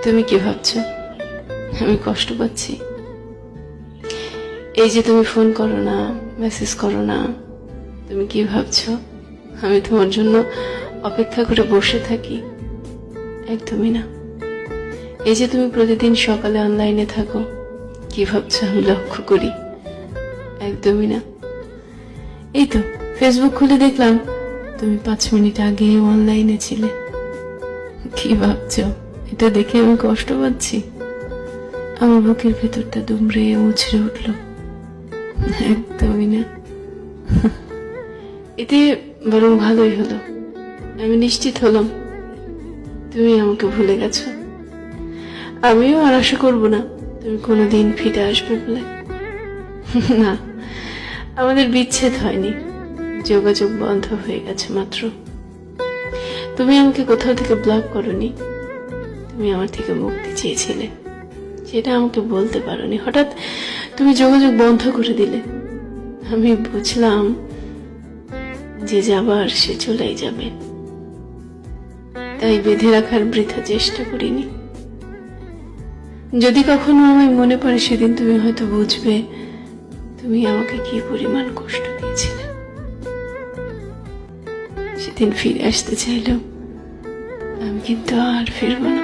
তুমি কি ভাবছো আমি কষ্ট পাচ্ছি? এই যে তুমি ফোন করো না, মেসেজ করো না, তুমি কি ভাবছো আমি তোমার জন্য অপেক্ষা করে বসে থাকি? একদমই না। এই যে তুমি প্রতিদিন সকালে অনলাইনে থাকো, কি ভাবছো আমি লক্ষ্য করি? একদমই না। এই তো ফেসবুক খুলে দেখলাম তুমি 5 মিনিট আগে অনলাইনে ছিলে। কি ভাবছো এটা দেখে আমি কষ্ট পাচ্ছি? আমার বুকের ভেতরটা দুমড়ে মুচড়ে উঠল। একদমই না। এতে বরং ভালোই হলো, আমি নিশ্চিত হলাম তুমি আমাকে ভুলে গেছো। আমিও আর আশা করবো না তুমি কোনোদিন ফিরে আসবে বলে। না, আমাদের বিচ্ছেদ হয়নি, যোগাযোগ বন্ধ হয়ে গেছে মাত্র। তুমি আমাকে কোথাও থেকে ব্লক করোনি, তুমি আমার থেকে মুক্তি চেয়েছিলে, সেটা আমাকে বলতে পারোনি। হঠাৎ তুমি যোগাযোগ বন্ধ করে দিলে। আমি বুঝলাম যে যাবার সে চলেই যাবে, তাই বেঁধে রাখার বৃথা চেষ্টা করিনি। যদি কখনো আমায় মনে পড়ে সেদিন তুমি হয়তো বুঝবে তুমি আমাকে কি পরিমাণ কষ্ট দিয়েছিলে। সেদিন ফিরে আসতে চাইলেও আমি কিন্তু আর ফিরবো না।